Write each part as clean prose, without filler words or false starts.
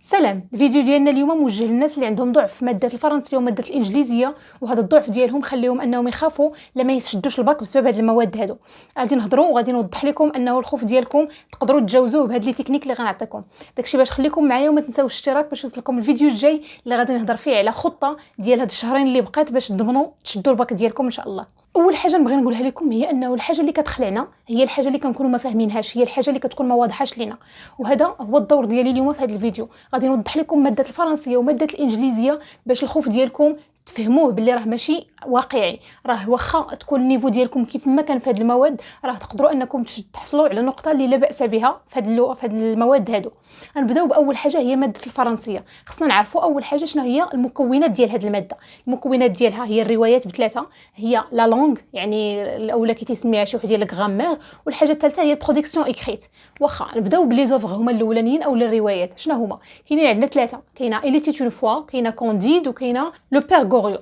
سلام. الفيديو ديالنا اليوم موجه للناس اللي عندهم ضعف في ماده الفرنسيه وماده الانجليزيه، وهذا الضعف ديالهم خليهم انهم يخافوا لما يشدوش الباك بسبب هاد المواد هادو. غادي نهضروا وغادي نوضح لكم انه الخوف ديالكم تقدروا تجاوزوه بهاد لي تكنيك اللي غنعطيكم. داكشي باش خليكم معايا وما تنساوش الاشتراك باش يوصلكم الفيديو الجاي اللي غادي نهضر فيه على خطه ديال هاد الشهرين اللي بقات باش تضمنوا تشدوا الباك ديالكم ان شاء الله. اول حاجه نبغي نقولها لكم هي انه الحاجه اللي كتخلعنا هي الحاجه اللي كنكونوا ما فاهمينهاش، هي الحاجه اللي كتكون ما واضحاش لينا. وهذا هو الدور ديالي اليوم في هذا الفيديو. غادي نوضح لكم ماده الفرنسيه وماده الانجليزيه باش الخوف ديالكم تفهموه باللي راه ماشي واقعي. راه واخا تكون النيفو ديالكم كيف ما كان في هذه المواد، راه تقدروا انكم تحصلوا على نقطه اللي لا باس بها في هذه المواد هادو. غنبداو باول حاجه هي ماده الفرنسيه. خصنا نعرفوا اول حاجه شنو هي المكونات ديال هذه الماده. المكونات ديالها هي الروايات بثلاثه، هي لا لونغ يعني الاولى كيتسميها شي واحد ديال الغرامير، والحاجه الثالثه هي البرودكسيون ايكريت. واخا نبداو بلي زوفغ هما الاولانيين او الروايات. شنو هما؟ كاينين عندنا ثلاثه، كاينه إلي تيت اون فوا، كاينه كونديد، وكاينه لو بير غوريو.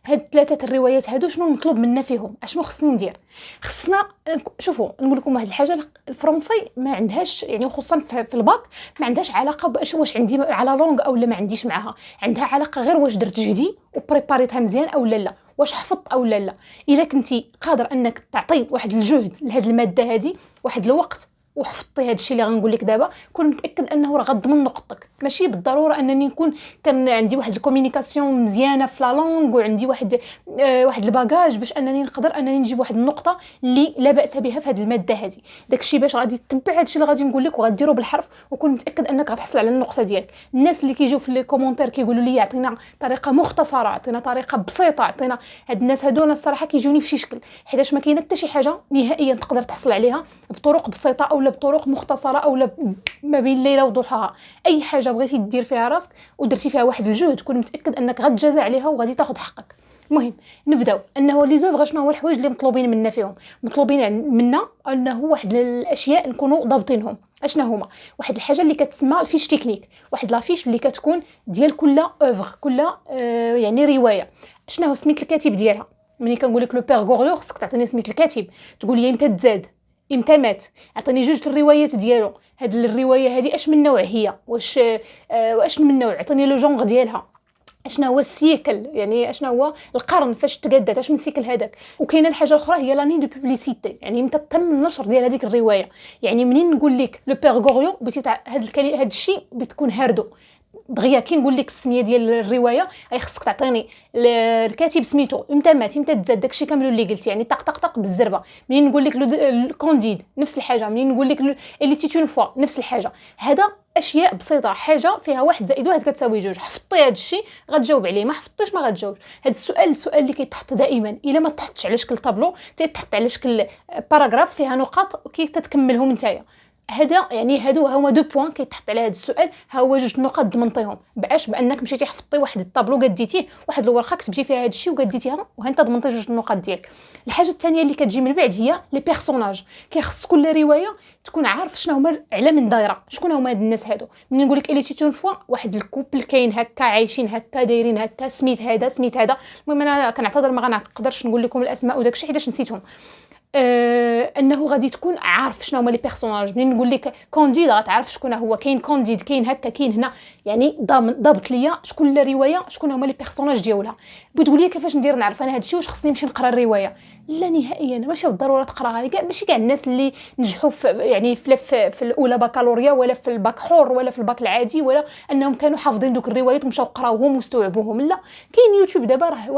هاد ثلاثه الروايات هادو شنو المطلوب منا فيهم؟ اشنو خصني ندير؟ خصنا شوفوا نقول لكم واحد الحاجه، الفرنسي ما عندهاش يعني خصوصا في الباك ما عندهاش علاقه واش عندي على لونغ او لا ما عنديش معاها. عندها علاقه غير واش درت جهدي وبريباريتها مزيان او لا، واش حفظت او لا. الا كنتي قادر انك تعطي واحد الجهد لهاد الماده هذه واحد الوقت وحفظتي هذا الشيء اللي غنقول لك دابا، كون متاكد انه راه غضمن نقطتك. ماشي بالضروره انني نكون كان عندي واحد الكومونيكاسيون مزيانه في لا لونغ وعندي واحد الباجاج باش انني نقدر انني نجيب واحد النقطه اللي لا باس بها في هذه الماده هذه. داكشي باش غادي تتبع هذا الشيء اللي غادي نقول لك وغديروا بالحرف، وكون متاكد انك غتحصل على النقطه ديالك. الناس اللي كيجيو في لي كومونتير كيقولوا لي عطينا طريقه مختصره، عطينا طريقه بسيطه، عطينا، هاد الناس هادو انا الصراحه كيجوني في شي شكل، حيتاش ما كاينه حتى شي حاجه نهائيا تقدر تحصل عليها بطرق بسيطه او بطرق مختصره او ما بين ليله وضحاها. اي حاجه بغيتي دير فيها راسك ودرتي فيها واحد الجهد، كون متاكد انك غتجازى عليها وغادي تاخذ حقك. المهم نبداو انه لي زوفغ شنو هو الحوايج اللي مطلوبين منا فيهم. مطلوبين منا انه واحد الاشياء نكونوا ضابطينهم. اشنا هما؟ واحد الحاجه اللي كتسمى الفيش تكنيك، واحد لافيش اللي كتكون ديال كل اوفر، كل يعني روايه. شنو هو سميت الكاتب ديالها؟ ملي كنقول لك لو بير غوريو خصك تعطيني سميت الكاتب، تقول لي امتى تزاد امتى مات، عطيني جوج الروايات ديالو. هاد الروايه هذه اش من نوع هي، واش من نوع، عطيني لو جونغ ديالها، اشنا هو السيكل يعني اشنا هو القرن فاش تقادات، اش من سيكل هذاك. وكاينه الحاجه الاخرى هي لاني دو بوبليسيتي، يعني متى تم النشر ديال هذيك الروايه. يعني منين نقول لك لو بير غوريو بغيتي هذا الشيء بتكون هاردو دغيا كي نقول لك السميه ديال الروايه اي خصك تعطيني الكاتب سميتو امتى مات امتى تزاد، داكشي كامل اللي قلت يعني طق طق طق بالزربه. منين نقول لك كونديد نفس الحاجه، منين نقول لك اللي تيت اون فوا نفس الحاجه. هذا اشياء بسيطه، حاجه فيها واحد زائد واحد كتساوي جوج. حفظتي هذا الشيء غتجاوب عليه، ما حفظتيش ما غتجاوبش. هذا السؤال اللي كيتحط دائما، الا ما تحطش على شكل طابلو تيتحط على شكل باراغراف فيها نقاط كيف تتكملهم نتايا. هذا يعني هادو هما دو بوين كيتحط على هذا السؤال، ها هو جوج نقاط ضمنتيهم باش بانك مشيتي حفظتي واحد الطابلو قديتيه، واحد الورقه كتبتي فيها هذا الشيء وقديتيها وانت ضمنتي جوج النقاط ديالك. الحاجه الثانيه اللي كتجي من بعد هي لي بيرسوناج. كيخص كل روايه تكون عارف شنو هما على من دايره، شكون هما هاد الناس هادو. مني نقول لك الي تيتون فوا واحد الكوبل كاين هكا عايشين هكا دايرين هكا، سميت هذا سميت هذا. المهم انا كنعتذر ما غنقدرش نقول لكم الاسماء وداكشي حيت نسيتهم. انه غادي تكون عارف شنو هما لي بيرسوناج. منين نقول لك كونديد غتعرف شكون هو، كاين كونديد كاين هكا كاين هنا، يعني ضابط ليا شكون الروايه شكون هما لي بيرسوناج ديالها. بتقول لي كيفاش ندير نعرف انا هادشي؟ واش خصني نمشي نقرا الروايه؟ لا نهائيا، ماشي بالضروره تقراها كاع، ماشي كاع الناس اللي نجحوا في يعني في الاولى بكالوريا ولا في الباك حور ولا في الباك العادي ولا انهم كانوا حافظين دوك الروايات ومشاو قراوهم واستوعبوهم. لا، كاين يوتيوب دابا راه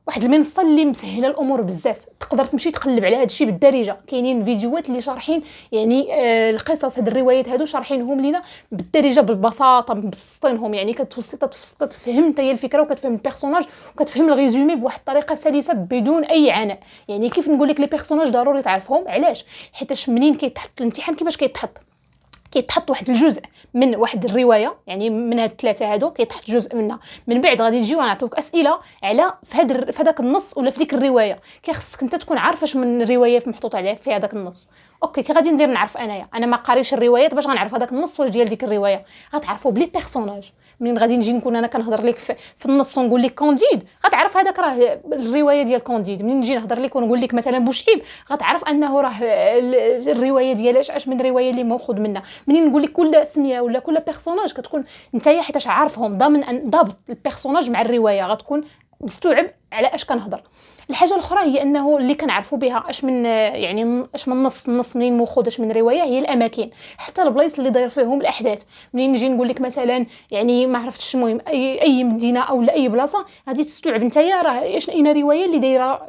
واحد المنصه اللي مسهله الامور بزاف، تقدر تمشي تقلب على هذا الشيء بالدارجه. كاينين فيديوهات اللي شارحين يعني القصص هاد الروايات هادو شارحينهم لينا بالدارجه بالبساطه مبسطينهم، يعني كتوصل تفهم انت هي الفكره وكتفهم البيرسوناج وكتفهم الريزومي بواحد الطريقه سلسه بدون اي عناء. يعني كيف نقول لك لي بيرسوناج ضروري تعرفهم، علاش؟ حيت منين كيتحط الامتحان كيفاش كيتحط واحد الجزء من واحد الروايه، يعني من هاد الثلاثه هادو كيتحط جزء منها، من بعد غادي نجيو نعطيوك اسئله على في هذاك النص ولا في ديك الروايه. كيخصك انت تكون عارف اش من الروايه محطوط عليها في هذاك النص. اوكي كي غادي ندير نعرف انايا انا ما قاريش الروايات باش غنعرف هذاك النص واش ديال ديك الروايه. غتعرفوا بلي بيرسوناج. منين غادي نجي نكون انا كنهضر لك في النص ونقول لك كونديد، غتعرف هذاك راه الروايه ديال كونديد. منين نجي نهضر لك ونقول لك مثلا بوشعيب، غتعرف انه راه الروايه ديالاش اش من روايه اللي ماخذ منها. منين نقول لك كل سميه ولا كل بيرسوناج كتكون نتايا حيتاش عارفهم ضامن ان ضابط البيرسوناج مع الروايه، غتكون مستوعب على اش كنهضر. الحاجه الاخرى هي انه اللي كنعرفوا بها اش من يعني اش من النص منين ماخذ اش من روايه، هي الاماكن، حتى البلايص اللي داير فيهم الاحداث. منين نجي نقول لك مثلا يعني ما عرفتش المهم اي مدينه او اي بلاصه، غادي تستوعب نتايا راه اش اين روايه اللي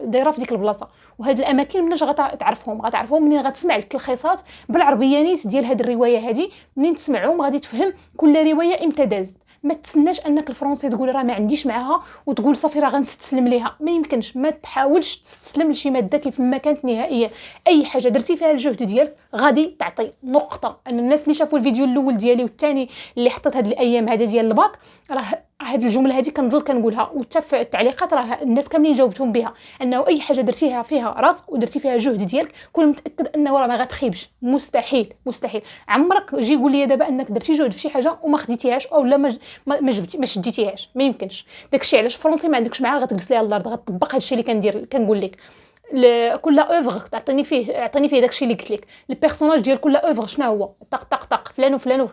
دايره في ديك البلاصه. وهاد الاماكن مناش غتعرفهم منين غتسمع التلخيصات بالعربيانيت ديال هاد الروايه هادي. منين تسمعهم غادي تفهم كل روايه امتى دازت. ما تسناش انك الفرنسي تقول راه ما عنديش معاها وتقول صافي راه غنستسلم ليها، ما يمكنش. ما تحاولش تستسلم لشي ماده كيف ما كانت نهائيا. اي حاجه درتي فيها الجهد ديالك غادي تعطي نقطه. ان الناس اللي شافوا الفيديو الاول ديالي والثاني اللي حطيت هاد الايام هذا ديال الباك، راه هاد الجمله هذه كنضل كنقولها، وحتى في التعليقات راه الناس كاملين جاوبتهم بها، انه اي حاجه درتيها فيها راسك ودرتي فيها جهد ديالك كون متاكد انه راه ما غتخيبش. مستحيل مستحيل. عمرك جي قول لي دابا انك درتي جهد في شي حاجه وما خديتيهاش او لا ما شديتيهاش، ما يمكنش. داكشي علاش الفرنسي ما عندكش معاه غتجلس ليها الارض غتطبق هادشي اللي كندير كنقول لك. كل اوفر تعطيني فيه داكشي اللي قلت لك. البيرسوناج ديال كل اوفر شنو هو؟ طق طق طق فلان وفلان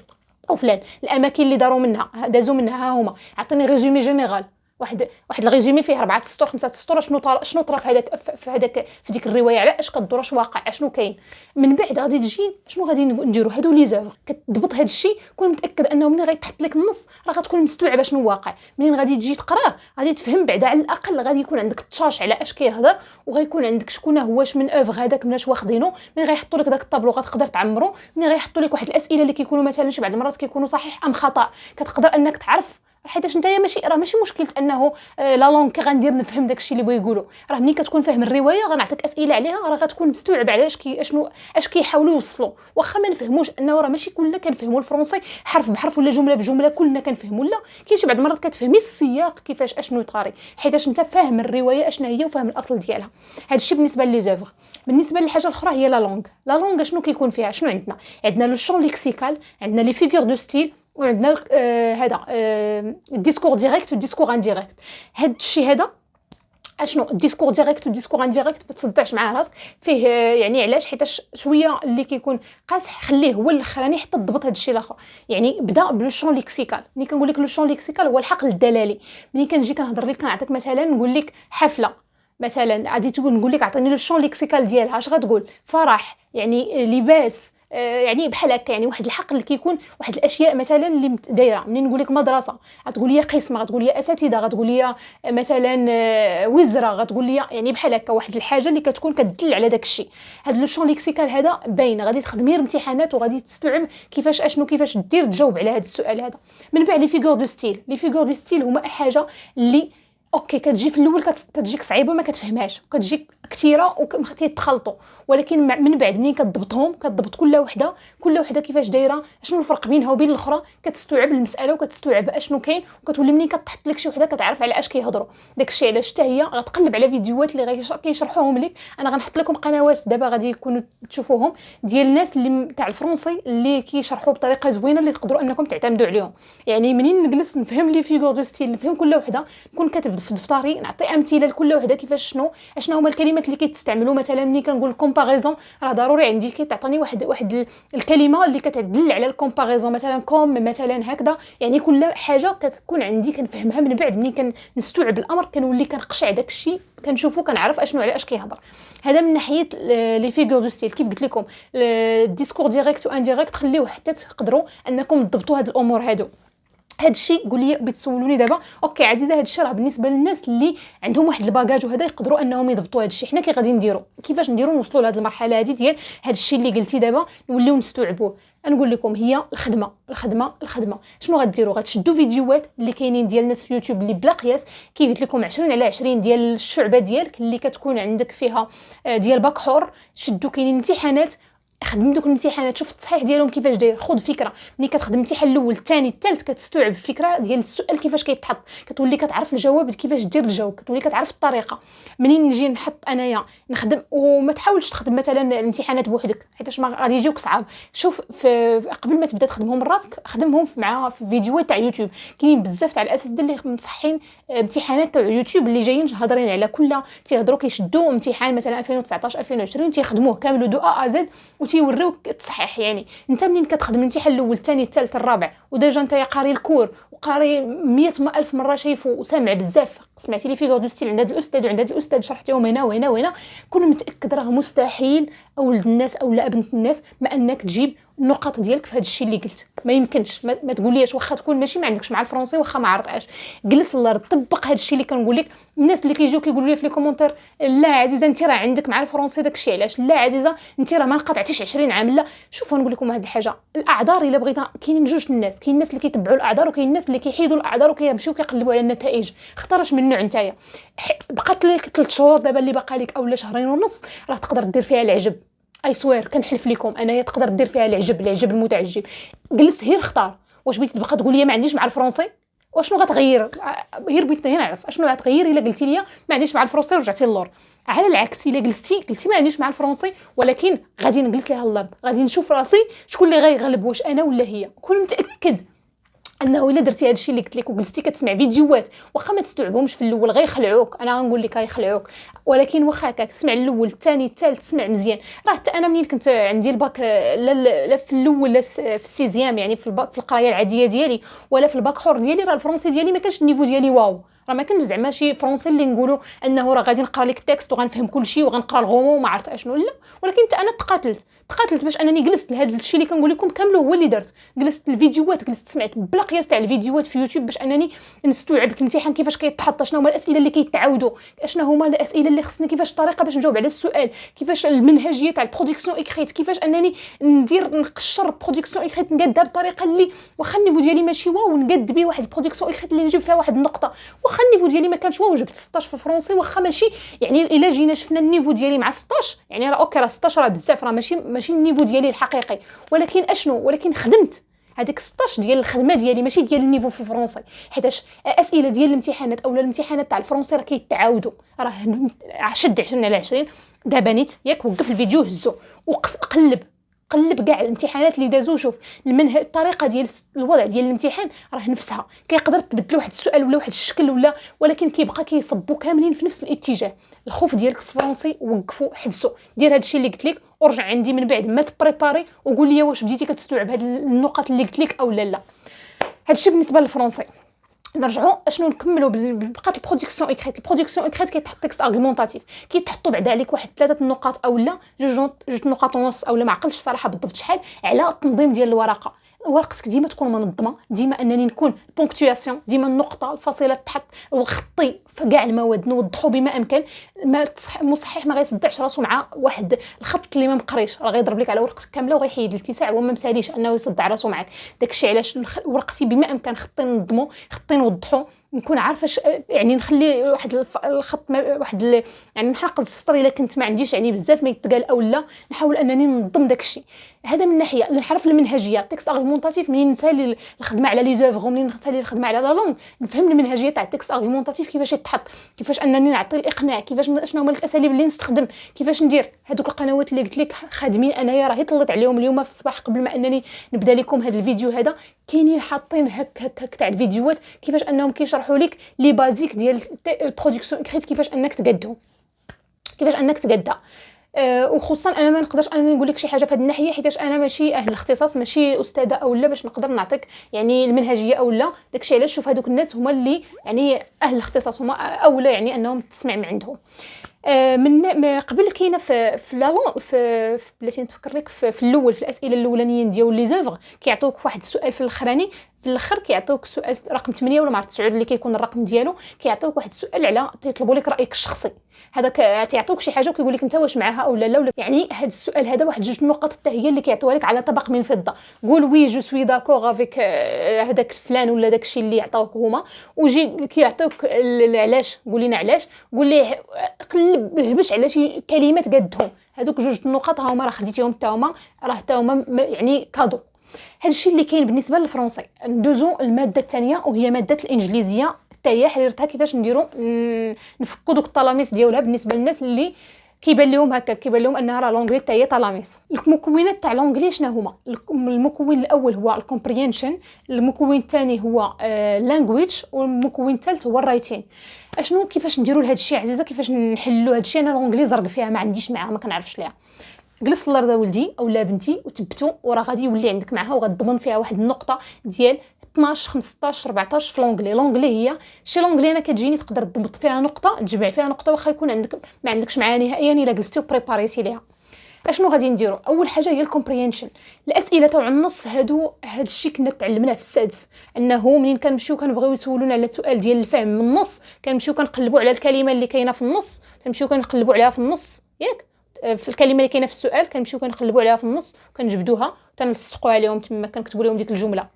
وفلان. الاماكن اللي دازوا منها ها هما. عطيني ريزومي جينيرال، واحد الريزومي فيه 4 سطور 5 سطور شنو طرا في ديك الروايه، على اش كدور، اش واقع، اشنو كاين. من بعد غادي تجي شنو غادي نديروا هادو لي زوفر. كتضبط هذا الشيء كون متاكد انه ملي غيتحط لك النص راه غتكون مستوعبه شنو واقع. منين غادي تجي تقراه غادي تفهم بعدا، على الاقل غادي يكون عندك التشاش على اش كيهضر، وغيكون عندك شكون هو من اوفر هذاك مناش واخدينه. ملي غيحطوا لك داك الطابلو غتقدر تعمرو. ملي غيحطوا لك واحد الاسئله اللي كيكونوا مثلا شي بعض المرات كيكونوا صحيح ام خطا، كتقدر انك تعرف. حيتاش نتايا ماشي مشكله انه لا لونغ غندير نفهم داكشي اللي بغا يقولوا. راه ملي كتكون فاهم الروايه غنعطيك اسئله عليها، راه غتكون مستوعب على اش كيحاولوا يوصلوا. واخا ما نفهموش انه راه ماشي كلنا كنفهموا الفرنسي حرف بحرف ولا جمله بجمله كلنا كنفهموا، لا كاين شي بعض المرات كتفهمي السياق كيفاش اشنو يطاري، حيتاش انت فاهم الروايه اشنا هي وفاهم الاصل ديالها. هذا الشيء بالنسبه لي زوفر. بالنسبه للحاجه الاخرى هي لا لونغ شنو كيكون فيها؟ شنو عندنا لو شون ليكسيكال، عندنا لي فيغور دو ستيل، وعندنا هذا الديسكور ديريكت والديسكور انديريكت. هذا الشيء هذا اشنو الديسكور ديريكت والديسكور انديريكت؟ ما تصدعش معاه راسك فيه. يعني علاش؟ حيتاش شويه اللي كيكون قاصح خليه هو الاخراني حتى تضبط هذا الشيء الاخر. يعني بدا بلو شون ليكسيكال. ملي كنقول لك لو شون ليكسيكال هو الحقل الدلالي. ملي كنجي كنهضر لك كنعطيك مثلا نقول لك حفله مثلا، غادي نقول لك عطيني لو شون ليكسيكال ديالها. اش غتقول؟ فرح، يعني لباس، يعني بحال هكا. يعني واحد الحقل اللي كيكون واحد الاشياء مثلا اللي دايره. منين نقول لك مدرسه غتقول لي قسم، غتقول لي اساتذه، غتقول لي مثلا وزاره، غتقول لي يعني بحال هكا واحد الحاجه اللي كتكون كتدل على داك الشيء. هذا لو شون ليكسيكال هذا باين، غادي تخدمي امتحانات وغادي تستوعب كيفاش كيفاش دير تجاوب على هذا السؤال هذا. من بعد لي فيغور دو ستيل هما حاجه اللي اوكي كتجي في الاول كتجيك صعيبه ما كتفهمهاش، وكتجيك كثيره وكيتخلطوا. ولكن من بعد ملي كتضبط كل وحده كيفاش دايره، شنو الفرق بينها وبين الاخرى، كتستوعب المساله وكتستوعب اشنو كاين، وكتولي ملي كتحط لك شي وحده كتعرف على اش كيهضروا. داكشي علاش حتى هي غتقلب على فيديوهات اللي كيشرحوهم لك. انا غنحط لكم قنوات دابا غادي يكونوا تشوفوهم ديال الناس اللي تاع الفرنسي اللي كيشرحوا بطريقه زوينه اللي تقدروا انكم تعتمدوا عليهم. يعني منين نجلس نفهم لي فيغور دو ستيل، نفهم كل وحده، نكون كاتب في دفتري نعطي امثله لكل وحده كيفاش شنو هما الكلمات اللي كيتستعملوا. مثلا ملي كنقول كومباريزون راه ضروري عندي كتعطيني واحد الكلمه اللي كتدل على الكومباريزون، مثلا كوم مثلا هكذا. يعني كل حاجه كتكون عندي كنفهمها. من بعد ملي كنستوعب الامر كنولي كنقشع داك الشيء كنشوفو كنعرف اشنو على اش كيهضر. هذا من ناحيه لي فيغور دو ستيل. كيف قلت لكم الديسكور ديريكت وانديريكت خليوه حتى تقدروا انكم تضبطوا هاد الامور هادو. هاد الشيء قول لي بتسولوني دابا اوكي عزيزه، هاد الشيء راه بالنسبه للناس اللي عندهم واحد الباجاج وهذا يقدروا انهم يضبطوا هاد الشيء. حنا كي غادي نديروا كيفاش نديروا نوصلوا لهاد المرحله هذه ديال هاد الشيء اللي قلتي دابا نوليو نستوعبوه. نقول لكم هي الخدمه. شنو غديروا؟ غتشدوا فيديوهات اللي كاينين ديال الناس في يوتيوب اللي بلا قياس. كي قلت لكم 20/20 ديال الشعبه ديالك اللي كتكون عندك فيها ديال باك حور. شدوا كاينين امتحانات خدم دوك الامتحانات، شوف التصحيح ديالهم كيفاش داير، خذ فكره. ملي كتخدم الامتحان الاول الثاني الثالث كتستوعب الفكره ديال السؤال كيفاش كيتحط، كتولي كتعرف الجواب كيفاش دير الجواب، كتولي كتعرف الطريقه. منين نجي نحط انايا نخدم، وما تحاولش تخدم مثلا الامتحانات بوحدك حيت ما غادي يجيوك صعاب. شوف قبل ما تبدا تخدمهم من راسك خدمهم مع فيديوهات تاع يوتيوب. كاينين بزاف تاع الاساتذه اللي مصحين امتحانات تاع يوتيوب اللي جايين هضرين على كل تيهضروا كيشدوا امتحان مثلا 2019 2020 تيخدموه كامل دو ا زد وتيوريوك التصحيح. يعني انت منين كتخدم الامتحان الاول الثاني الثالث الرابع وديجا انت قاري الكور وقاري 100 الف مره شايفه وسامع بزاف، سمعتي لي فيغور دو ستيل عند هذا الاستاذ وعند هذا الاستاذ شرحتيهم هنا وهنا وهنا، كون متاكد راه مستحيل اولد الناس او لا بنت الناس ما انك تجيب النقاط ديالك في هذا الشيء اللي قلت. ما يمكنش ما تقوليش واخا تكون ماشي ما عندكش مع الفرنسي واخا ما عرفتهاش، جلس الله طبق هذا الشيء اللي كنقول لك. الناس اللي كيجيو كيقولوا لي في لي كومونتير لا عزيزه انت راه عندك مع الفرنسي داك الشيء علاش، لا عزيزه انت راه ما قطعتيش 20 عام. لا شوفوا نقول لكم واحد الحاجه، الاعذار الا بغيتها كاينين جوج الناس، كاين الناس اللي كيتبعوا الاعذار وكاين الناس اللي كيحيدوا الاعذار وكيمشيو كيقلبوا على النتائج. اختار من النوع نتايا. بقات لك 3 شهور دابا اللي باقا لك اولا شهرين ونص راه تقدر دير فيها العجب. اي سوير كنحلف لكم انايا تقدر دير فيها العجب المتعجب. جلس غير اختار. واش بغيتي تبقى تقول لي ما عنديش مع الفرنسي واشنو غتغير؟ غير بغيت غير نعرف اشنو غتغير الا قلتي لي ما عنديش مع الفرنسي ورجعتي للور. على العكس الا قلتي ما عنديش مع الفرنسي ولكن غادي نجلس ليها الارض، غادي نشوف راسي شكون اللي غيغلب، واش انا ولا هي. كون متاكد انه الا درتي هادشي اللي قلت لك وجلستي كتسمع فيديوهات واخا ما تستوعبهمش في الاول غيخلعوك، انا غنقول لك غيخلعوك، ولكن واخا هكاك تسمع الاول الثاني الثالث تسمع مزيان. راه حتى انا منين كنت عندي الباك لا في الاول لا في السيزيام يعني في الباك في القرايه العاديه ديالي ولا في الباك حور ديالي، راه الفرنسي ديالي ما كانش النيفو ديالي واو، راه ما كانش زعما شي فرونسي اللي نقولوا انه راه غادي نقرا لك التكست وغنفهم كل شيء وغنقرا الغومو وما عرفت اشنو. لا ولكن حتى انا تقاتلت باش انني جلست لهذا الشيء اللي كنقول لكم كامل هو اللي درت. جلست الفيديوهات، جلست سمعت بلا قياس تاع الفيديوهات في يوتيوب باش انني نستوعب الامتحان كيفاش كيتحط، شنو هما الاسئله اللي كيتعاودوا، شنو هما الاسئله اللي خصني، كيفاش الطريقه باش نجاوب على السؤال، كيفاش المنهجيه تاع البرودكسيون اكريت، كيفاش انني نقشر برودكسيون اكريت نقادها بطريقه اللي واخا النيفو ديالي ماشي واو نقاد بيه واحد البرودكسيون اكريت اللي نجيب فيها واحد النقطه. واخا النيفو ديالي ما كانش واو جبت 16 في الفرنسي، واخا ماشي يعني الا جينا شفنا النيفو ديالي مع 16 يعني راه اوكي راه 16 راه بزاف، راه ماشي النيفو ديالي الحقيقي، ولكن خدمت هذيك 16 ديال الخدمه ديالي ماشي ديال النيفو في الفرنسي، حيتاش الاسئله ديال الامتحانات اولا الامتحانات تاع الفرنسي راه كيتعاودوا. راه شد 20 على 20 دابا نيت ياك وقف الفيديو هزو قلب كاع الامتحانات اللي دازو، شوف المنهج الطريقه ديال الوضع ديال الامتحان راه نفسها، كيقدر تبدل واحد السؤال ولا واحد الشكل ولا، ولكن كيبقى كيصبوا كاملين في نفس الاتجاه. الخوف ديالك في الفرنسي وقفوا حبسوا، دير هذا الشيء اللي قلت لك ورجع عندي من بعد ما تبريباري وقول لي واش بديتي كتستوعب هاد النقط اللي قلت لك او لا. هذا الشيء بالنسبه للفرنسي. نرجعوا اشنو نكملوا بقات البرودكسيون اكريت كيتحط تكست ارغومونطاتيف، كيتحطوا بعدا عليك واحد 3 نقاط اولا جوج نقاط ونص اولا ما عقلتش صراحه بالضبط شحال على التنظيم ديال الورقه. ورقتك ديما تكون منظمه، ديما انني نكون بونكتواسيون، ديما النقطه الفاصله تحط وخطي في كاع المواد نوضحوا بما امكن. ما المصحح ما غيصدعش راسو مع واحد الخط اللي ما مقريش، راه غيضرب لك على ورقتك كامله وغيحيد الاتساع وما مساليش انه يصدع راسو معك. داكشي علاش ورقتي بما امكن خطي نظمو خطي نوضحو، نكون عارفه يعني نخلي واحد الخط يعني نحرق السطر الا كنت ما عنديش يعني بزاف ما يتقال او لا، نحاول انني ننظم داكشي. هذا من ناحيه نعرف المنهجيه التكست ارغومونطاتيف، منين نسالي الخدمه على لي زوفغ ومنين نسالي الخدمه على لا لونغ نفهم المنهجيه تاع التكست ارغومونطاتيف كيفاش يتحط، كيفاش انني نعطي الاقناع، كيفاش شنو هما الاساليب اللي نستخدم، كيفاش ندير. هذوك القنوات اللي قلت لك خادمين انايا راهي طلت عليهم اليوم في الصباح قبل ما انني نبدا لكم هذا الفيديو هذا، كاينين حاطين هك تاع الفيديوهات كيفاش انهم كيشرحوا لك لي بازيك ديال البرودكسيون اكريت، كيفاش انك تقادها. وخصوصا انا ما نقدرش انني نقول لك شي حاجه في هذه الناحيه حيتاش انا ماشي اهل الاختصاص، ماشي استاذه او لا باش نقدر نعطيك يعني المنهجيه او لا. داكشي علاش شوف هذوك الناس هما اللي يعني اهل الاختصاص، هما اولى يعني انهم تسمع من عندهم. من قبل كاينه في لا في بلاتي نتفكر لك في الاول في الاسئله الاولانيين ديال لي زوفغ كيعطوك واحد السؤال في الاخراني في الاخر كيعطوك سؤال رقم 8 ولا ما عرفت 9 اللي كيكون الرقم ديالو، كيعطوك واحد السؤال على تيطلبوا لك رايك الشخصي. هذا تيعطوك شي حاجه وكيقول لك انت واش معاها او لا يعني هذا السؤال هذا واحد 2 نقط حتى هي اللي كيعطوها لك على طبق من فضه. قول وي جو سوي داكور افيك هذاك الفلان ولا داك الشيء اللي عطاوك هما، وجي كيعطوك علاش، قول لنا علاش، قول ليه تقلب الهبش على شي كلمات قدهم، هذوك جوج النقط ها هما راه خديتيهم حتى هما، راه حتى هما يعني كادو. هذا الشيء اللي كاين بالنسبه للفرنسي. ندوزو الماده الثانيه وهي ماده الانجليزيه، حتى هي حريرتها كيفاش نديرو نفكوا دوك التلاميذ ديالها بالنسبه للناس اللي كيبان لهم هكا، كيبان لهم انها راه لونغلي حتى هي تلاميذ. المكونات تاع لونغلي شنو هما؟ المكون الاول هو الكومبريهنشن، المكون الثاني هو لانجويج، والمكون الثالث هو الرايتين. اشنو كيفاش نديروا لهذا الشيء عزيزه، كيفاش نحلوا هذا الشيء؟ انا لونغلي زرق فيها، ما عنديش معاها، ما كنعرفش ليها. جلس الارض ولدي اولا بنتي وتبتو، وراه غادي يولي عندك معها وغتضمن فيها واحد النقطه ديال 12 15 14 في لونغلي. لونغلي هي شي لونغلي انا كتجيني تقدر تضبط فيها نقطه، تجمع فيها نقطه، واخا يكون عندك ما عندكش معاها نهائيا الا جلستي وبريباريتي ليها. اشنو غادي نديروا؟ اول حاجه هي الكومبريهنشن. الاسئله تاع النص هاد الشيء كنا تعلمناه في السادس، انه منين كنمشيو كنبغيو يسولونا على سؤال ديال الفهم من النص، كنمشيو كنقلبوا على الكلمه اللي كاينه في النص، كنمشيو كنقلبوا عليها في النص ياك، في الكلمه اللي كاينه في السؤال كنمشيو كنقلبوا عليها في النص وكنجبدوها وتنلصقوا عليهم تما، كنكتبوا لهم ديك الجمله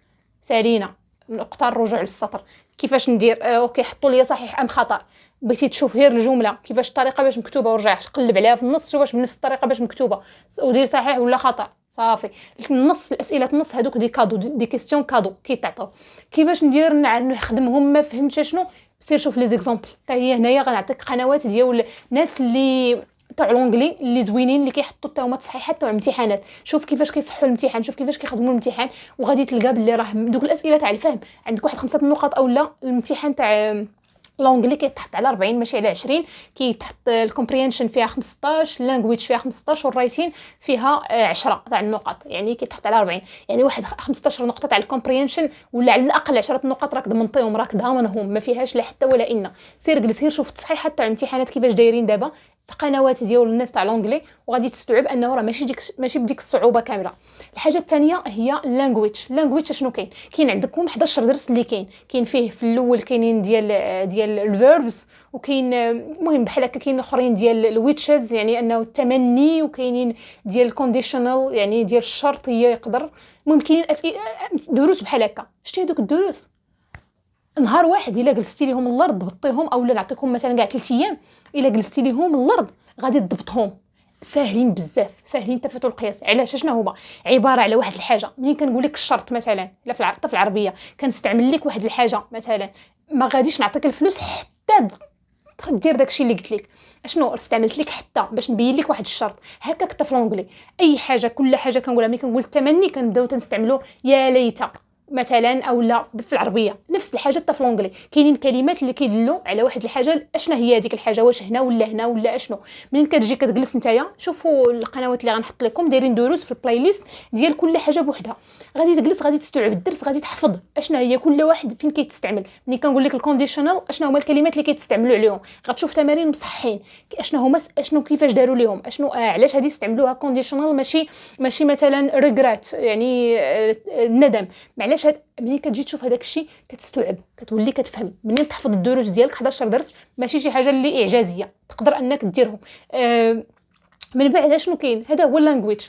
سالينا نقطه الرجوع للسطر. كيفاش ندير؟ اوكي حطوا لي صحيح ام خطا. بغيتي تشوف غير الجمله كيفاش الطريقه باش مكتوبه، ورجع قلب عليها في النص شوف واش بنفس الطريقه باش مكتوبه، ودير صحيح ولا خطا. صافي. النص الاسئله النص هذوك دي كادو، دي كيستيون كادو كيتعطوا. كيفاش ندير نخدمهم؟ ما فهمتش شنو، سير شوف لي زيكزامبل. حتى هي هنايا غنعطيك قنوات ديال الناس اللي تاع لونغلي اللي زوينين، اللي كيحطوا حتى هما تصحيحات تاع الامتحانات. شوف كيفاش كيصحوا الامتحان، شوف كيفاش كيخدموا الامتحان، وغادي تلقى باللي راه دوك الاسئله تاع الفهم عندك واحد 5 نقاط، اولا الامتحان تاع لونغلي كيتحط على 40 ماشي على 20. كيتحط الكومبريهنشن فيها 15، اللانجويج فيها 15، والرايتين فيها 10 تاع النقط، يعني كيتحط على 40. يعني واحد 15 نقطه تاع الكومبريهنشن، ولا على الاقل 10 نقاط راك ضمنتيهم، راك ضامنهم، ما فيهاش لا حتى ولا ان. سير جلس سير شوف التصحيحات تاع الامتحانات كيفاش دايرين دابا في قنوات ديال الناس تاع لونغلي، وغادي تستوعب انه راه ماشي بديك الصعوبه كامله. الحاجه الثانيه هي اللانجويج. اللانجويج شنو كاين عندكم 11 درس اللي كاين فيه في الاول كاينين ديال الفيربس، وكاين المهم بحال هكا كاين الاخرين ديال الويتشز يعني انه التمني، وكاينين ديال الكونديشنال يعني ديال الشرطيه يقدر. المهم كاينين دروس بحال هكا. شتي هذوك الدروس نهار واحد الا جلستي ليهم الارض ضبطيهم، اولا نعطيكم مثلا كاع 3 ايام الا جلستي ليهم الارض غادي تضبطهم. ساهلين بزاف، ساهلين تفاتوا القياس. علاش؟ شنو هما؟ عباره على واحد الحاجه. منين كنقول لك الشرط مثلا لا في العربيه كنستعمل لك واحد الحاجه مثلا، ما غاديش نعطيك الفلوس حتى دير داكشي اللي قلت لك. اشنو استعملت لك حتى باش نبين لك واحد الشرط. هكا كتا في لونغلي اي حاجه، كل حاجه كنقولها ملي كنقول التمني كنبداو تنستعملوا يا ليت مثلا، او لا في العربيه نفس الحاجه حتى في لونغلي. كاينين كلمات اللي كيدلوا على واحد الحاجه. اشنا هي هذيك الحاجه؟ واش هنا ولا هنا ولا اشنو؟ منين كتجي كتجلس نتايا شوفوا القنوات اللي غنحط لكم دايرين دروس في البلاي ليست ديال كل حاجه بوحدها. غادي تجلس غادي تستوعب الدرس، غادي تحفظ اشنا هي كل واحد فين كيتستعمل. ملي كنقول لك الكونديشنال اشنا هما الكلمات اللي كيتستعملوا عليهم، غتشوف تمارين مصحين اشنا هما اشنو كيفاش داروا ليهم اشنو علاش غادي يستعملوها كونديشنال ماشي مثلا ريغرات يعني الندم. معلاش ملي كتجي تشوف هذاك الشيء كتستوعب، كتولي كتفهم. منين تحفظ الدروس ديالك 11 درس ماشي شي حاجه اللي اعجازيه، تقدر انك ديرهم. من بعد شنو كاين؟ هذا هو اللانجويج.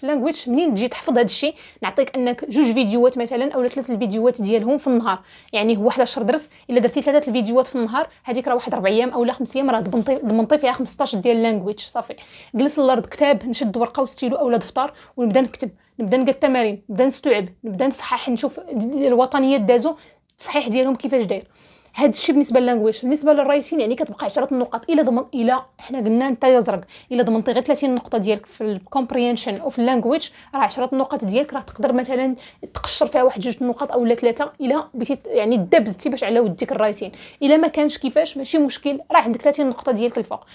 منين تجي تحفظ هذا الشيء نعطيك انك 2 فيديوهات مثلا او 3 الفيديوهات ديالهم في النهار. يعني هو 11 درس الا درتي 3 الفيديوهات في النهار هذيك راه واحد 4 ايام او 5 ايام راه ضمنتي فيها 15 ديال اللانجويج. صافي جلس الارض كتاب، نشد ورقه وستيلو اولا دفتر ونبدا نكتب، نبدا نلقى التمارين، نبدا نستوعب، نبدا نصحح، نشوف الوطنيات دازو التصحيح ديالهم كيفاش داير. هذا الشيء بالنسبه للانجويج. بالنسبه للرايتين يعني كتبقى 10 النقط الا حنا قلنا انت يزرق الا ضمنتي غير 30 نقطه ديالك في الكومبريهنشن او في اللانجويج راه 10 النقط ديالك راه تقدر مثلا تقشر فيها واحد 2 نقاط اولا 3 الا بغيتي يعني دبزتي باش على وديك الرايتين. الا ما كانش كيفاش ماشي مشكل، راه عندك 30 نقطه ديالك الفوق.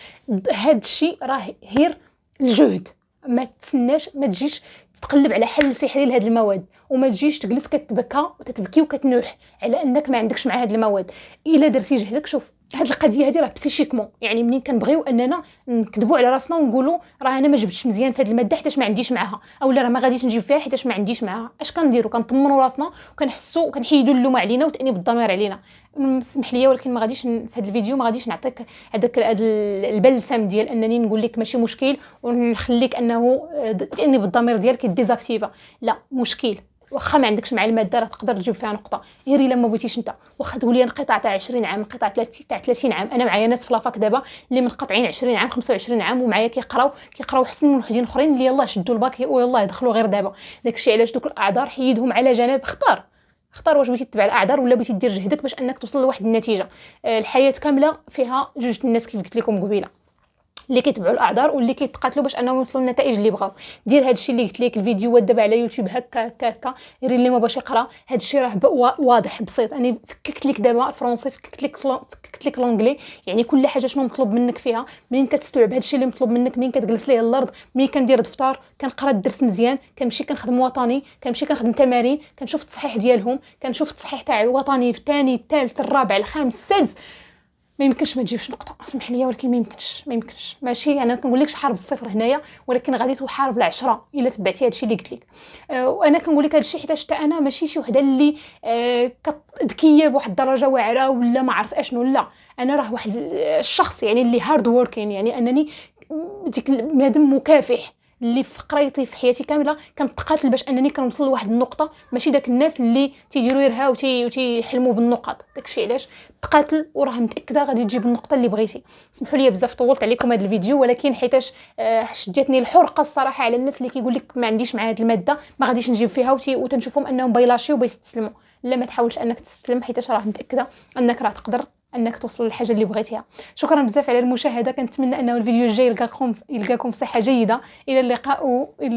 هذا الشيء راه غير الجهد. ما تسناش، ما تجيش تقلب على حل سحري لهاد المواد، وما تجيش تجلس كتبكي وكتنوح على انك ما عندكش مع هاد المواد. الا درتي جهدك شوف هاد القضيه هادي راه بسيشيكمون، يعني منين كنبغيو اننا نكذبوا على راسنا ونقولوا راه انا ما جبتش مزيان في هاد الماده حيتاش ما عنديش معاها، اولا راه ما غاديش نجيب فيها حيتاش ما عنديش معاها. اش كنديروا؟ كنطمنوا راسنا وكنحسوا وكنحيدوا اللوم علينا وتانيب الضمير علينا. سمح لي ولكن ما غاديش في هذا الفيديو ما غاديش نعطيك هذاك البلسم ديال انني نقول لك ماشي مشكل ونخليك انه تاني بالضمير ديالك ديزاكتيفا. لا مشكل، واخا ما عندكش مع الماده راه تقدر تجيب فيها نقطه، غير الا ما بغيتيش انت. واخا تقول لي انقطاع تاع 20 عام، انقطاع تاع 30 عام، انا معايا ناس في لافاك دابا اللي منقطعين 20 عام 25 عام ومعايا كيقراو حسن من وحدين اخرين اللي يلاه شدوا الباك ويلاه يدخلوا غير دابا. داكشي علاش دوك الاعذار حيدهم على جنب. اختار واش بغيتي تتبع الاعذار ولا بغيتي دير جهدك باش انك توصل لواحد النتيجه. الحياه كامله فيها جوج الناس كيف قلت لكم قبيله، اللي كيتبعوا الاعذار واللي كيتقاتلوا باش انهم يوصلوا للنتائج اللي بغاو. دير هادشي اللي قلت لك، الفيديوهات دابا على يوتيوب هكا غير اللي ما باش يقرا هادشي راه واضح بسيط. انا فككت لك دابا الفرنسي، فككت لك لونجلي، يعني كل حاجه شنو مطلوب منك فيها. منين كتستوعب هادشي اللي مطلوب منك، منين كتجلس ليه الارض، منين كندير دفتر كنقرا الدرس مزيان، كنمشي كنخدم وطني، كنمشي كنخدم تمارين، كنشوف التصحيح ديالهم، كنشوف التصحيح تاع وطني في الثاني الثالث الرابع الخامس السادس. ما يمكنش ما تجيبش نقطه، اسمح لي، ولكن ما يمكنش ماشي. انا كنقول لكش حارب الصفر هنايا، ولكن غادي تحارب ال10 الا تبعتي هادشي اللي قلت لك. وانا كنقول لك هادشي حيت حتى انا ماشي شي وحده اللي ذكيه بواحد الدرجه واعره ولا ما عرفت اشنو، لا انا راه واحد الشخص يعني اللي هارد ووركين، يعني انني ديك بنادم مكافح اللي في قرايتي في حياتي كامله كنتقاتل باش انني كنوصل لواحد النقطه، ماشي داك الناس اللي تيديروا يرها وتيحلموا بالنقاط. داكشي علاش تقاتل وراه متاكده غادي تجيب النقطه اللي بغيتي. اسمحوا لي بزاف طولت عليكم هذا الفيديو، ولكن حيتاش شجاتني الحرقه الصراحه على الناس اللي كيقول لك ما عنديش مع هذه الماده ما غاديش نجيب فيها وتنشوفهم انهم بيلاشيو وبيستسلموا. لا، ما تحاولش انك تستسلم، حيتاش راه متاكده انك راه تقدر انك توصل للحاجه اللي بغيتيها. شكرا بزاف على المشاهده، كنتمنى انه الفيديو الجاي يلقاكم في صحه جيده. الى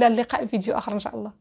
اللقاء فيديو اخر ان شاء الله.